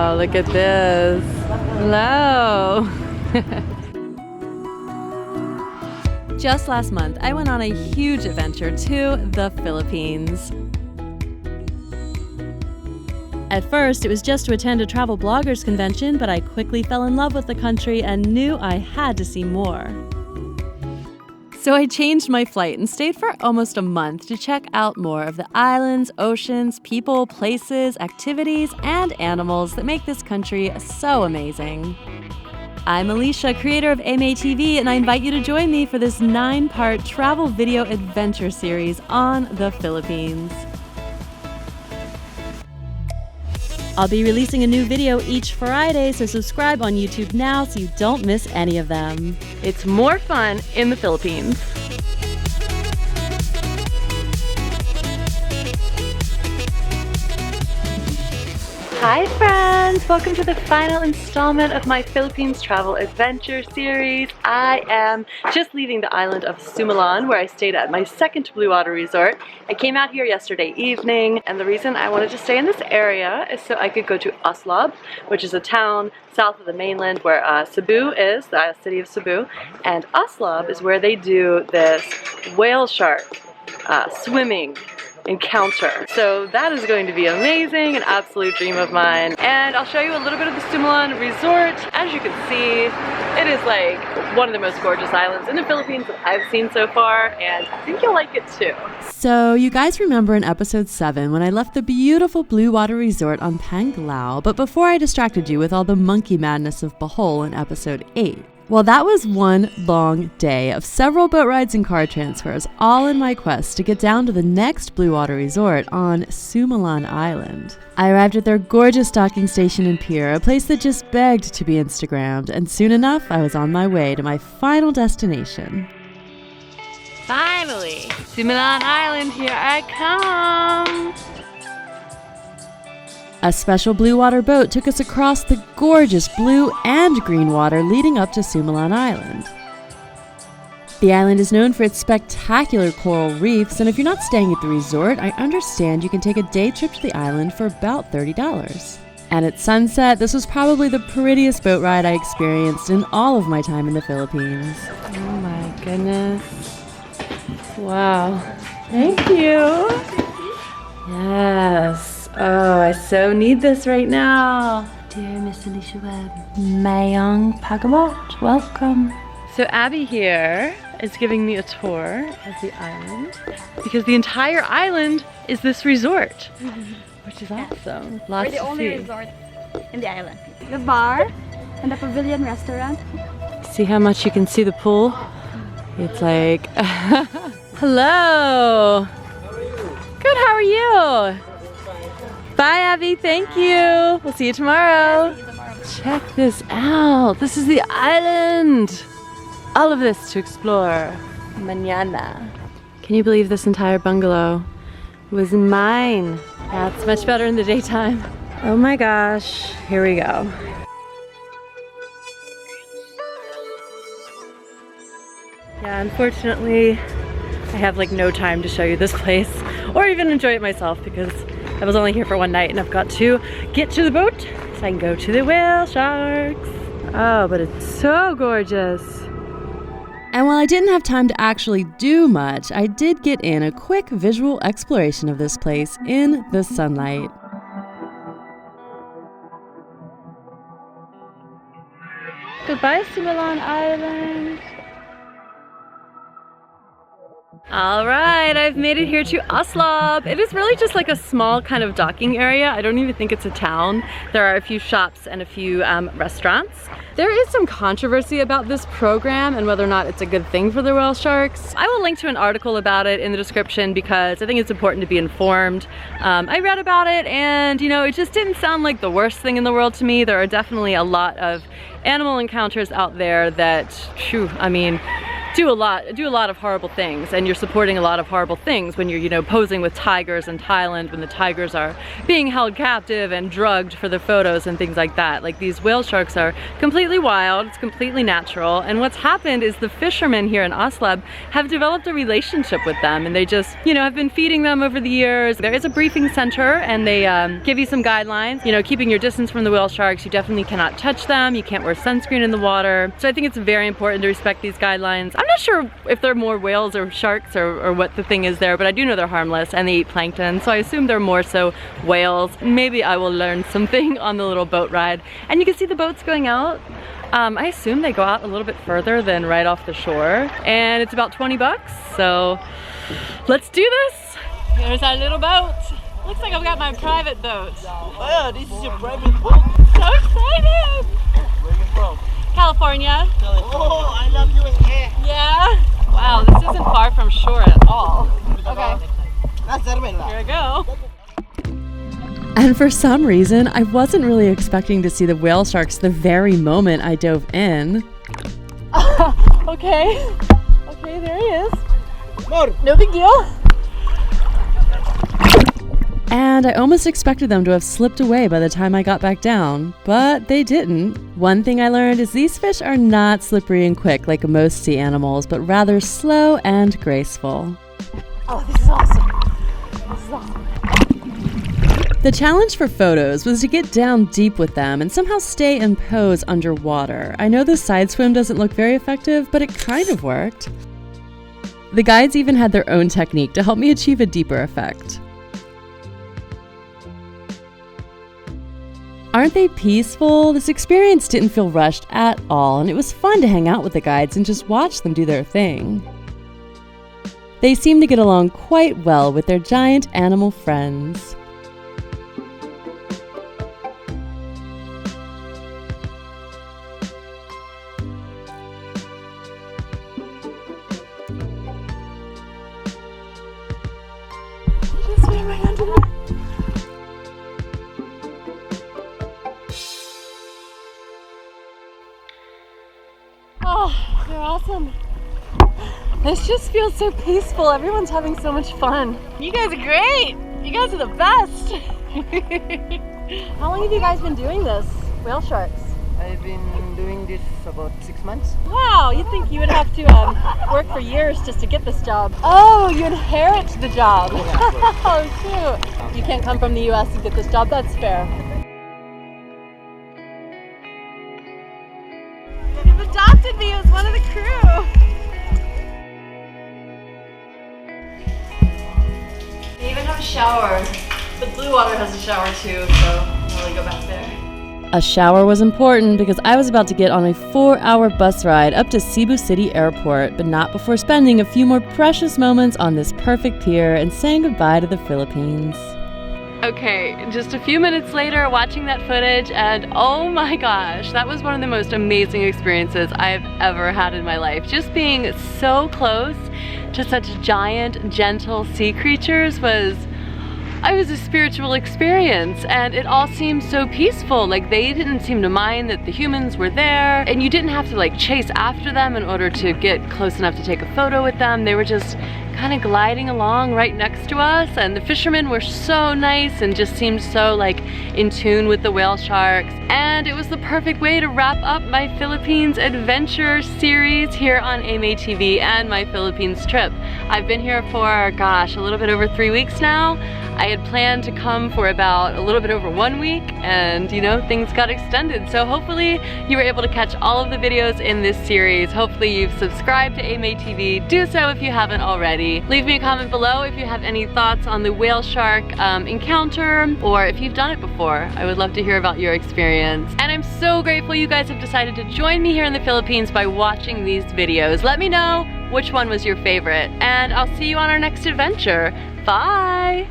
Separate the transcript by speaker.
Speaker 1: Wow, look at this. Hello. Just last month, I went on a huge adventure to the Philippines. At first, it was just to attend a travel bloggers convention, but I quickly fell in love with the country and knew I had to see more. So I changed my flight and stayed for almost a month to check out more of the islands, oceans, people, places, activities, and animals that make this country so amazing. I'm Alicia, creator of MATV, and I invite you to join me for this 9-part travel video adventure series on the Philippines. I'll be releasing a new video each Friday, so subscribe on YouTube now so you don't miss any of them. It's more fun in the Philippines. Hi friends! Welcome to the final installment of my Philippines travel adventure series. I am just leaving the island of Sumilon, where I stayed at my second Bluewater resort. I came out here yesterday evening, and the reason I wanted to stay in this area is so I could go to Oslob, which is a town south of the mainland where Cebu is, the city of Cebu, and Oslob is where they do this whale shark swimming encounter. So that is going to be amazing, an absolute dream of mine. And I'll show you a little bit of the Sumilon resort. As you can see, it is like one of the most gorgeous islands in the Philippines that I've seen so far, and I think you'll like it too. So you guys remember in episode 7 when I left the beautiful Bluewater resort on Panglao, but before I distracted you with all the monkey madness of Bohol in episode 8. Well, that was one long day of several boat rides and car transfers, all in my quest to get down to the next Bluewater resort on Sumilon Island. I arrived at their gorgeous docking station and pier, a place that just begged to be Instagrammed, and soon enough I was on my way to my final destination. Finally, Sumilon Island, here I come! A special Bluewater boat took us across the gorgeous blue and green water leading up to Sumilon Island. The island is known for its spectacular coral reefs, and if you're not staying at the resort, I understand you can take a day trip to the island for about $30. And at sunset, this was probably the prettiest boat ride I experienced in all of my time in the Philippines. Oh my goodness. Wow. Thank you. Yes. Oh, I so need this right now. Dear Miss Alicia Webb, Mayong Pagabot, welcome. So Abby here is giving me a tour of the island because the entire island is this resort, which is awesome. Lots
Speaker 2: We're the
Speaker 1: to
Speaker 2: only
Speaker 1: see.
Speaker 2: resort in the island. The bar and the pavilion restaurant.
Speaker 1: See how much you can see the pool? It's like, hello. Good, how are you? Bye, Abby. Thank you. We'll see you tomorrow. Check this out. This is the island. All of this to explore. Mañana. Can you believe this entire bungalow was mine? That's much better in the daytime. Oh my gosh. Here we go. Yeah, unfortunately, I have like no time to show you this place or even enjoy it myself because I was only here for one night and I've got to get to the boat so I can go to the whale sharks. Oh, but it's so gorgeous. And while I didn't have time to actually do much, I did get in a quick visual exploration of this place in the sunlight. Goodbye, Sumilon Island. All right, I've made it here to Oslob. It is really just like a small kind of docking area. I don't even think it's a town. There are a few shops and a few restaurants. There is some controversy about this program and whether or not it's a good thing for the whale sharks. I will link to an article about it in the description because I think it's important to be informed. I read about it and, you know, it just didn't sound like the worst thing in the world to me. There are definitely a lot of animal encounters out there that, phew, I mean, do a lot of horrible things, and you're supporting a lot of horrible things when you're, you know, posing with tigers in Thailand, when the tigers are being held captive and drugged for the photos and things like that. Like, these whale sharks are completely wild, it's completely natural, and what's happened is the fishermen here in Oslob have developed a relationship with them, and they just, you know, have been feeding them over the years. There is a briefing center, and they give you some guidelines, you know, keeping your distance from the whale sharks. You definitely cannot touch them, you can't wear sunscreen in the water. So I think it's very important to respect these guidelines. I'm not sure if they're more whales or sharks or what the thing is there, but I do know they're harmless and they eat plankton, so I assume they're more so whales. Maybe I will learn something on the little boat ride. And you can see the boats going out. I assume they go out a little bit further than right off the shore, and it's about 20 bucks, so let's do this. Here's our little boat. Looks like I've got my private boat.
Speaker 3: Oh, this is your private boat?
Speaker 1: So excited!
Speaker 3: Where are you from?
Speaker 1: California.
Speaker 3: Oh, I love you in here.
Speaker 1: Yeah? Wow, this isn't far from shore at all. Okay, here I go. And for some reason, I wasn't really expecting to see the whale sharks the very moment I dove in. Okay, there he is. No big deal. And I almost expected them to have slipped away by the time I got back down, but they didn't. One thing I learned is these fish are not slippery and quick like most sea animals, but rather slow and graceful.
Speaker 2: Oh, this is awesome. This is awesome.
Speaker 1: The challenge for photos was to get down deep with them and somehow stay in pose underwater. I know the side swim doesn't look very effective, but it kind of worked. The guides even had their own technique to help me achieve a deeper effect. Aren't they peaceful? This experience didn't feel rushed at all, and it was fun to hang out with the guides and just watch them do their thing. They seem to get along quite well with their giant animal friends. Oh, they're awesome. This just feels so peaceful. Everyone's having so much fun. You guys are great. You guys are the best. How long have you guys been doing this? Whale sharks?
Speaker 3: I've been doing this about 6 months.
Speaker 1: Wow, you'd think you would have to work for years just to get this job. Oh, you inherit the job. Oh, shoot. You can't come from the US and get this job. That's fair. You've adopted me as one of the crew. They even have a shower. The Bluewater has a shower too, so I'll really go back there. A shower was important because I was about to get on a 4-hour bus ride up to Cebu City Airport, but not before spending a few more precious moments on this perfect pier and saying goodbye to the Philippines. Okay, just a few minutes later, watching that footage, and oh my gosh, that was one of the most amazing experiences I've ever had in my life. Just being so close to such giant, gentle sea creatures was a spiritual experience, and it all seemed so peaceful. Like, they didn't seem to mind that the humans were there, and you didn't have to like chase after them in order to get close enough to take a photo with them. They were just kind of gliding along right next to us, and the fishermen were so nice and just seemed so like in tune with the whale sharks. And it was the perfect way to wrap up my Philippines adventure series here on AMA TV and my Philippines trip. I've been here for, gosh, a little bit over 3 weeks now. I had planned to come for about a little bit over 1 week, and you know, things got extended. So hopefully you were able to catch all of the videos in this series. Hopefully you've subscribed to AMA TV. Do so if you haven't already. Leave me a comment below if you have any thoughts on the whale shark encounter, or if you've done it before. I would love to hear about your experience. And I'm so grateful you guys have decided to join me here in the Philippines by watching these videos. Let me know which one was your favorite, and I'll see you on our next adventure. Bye!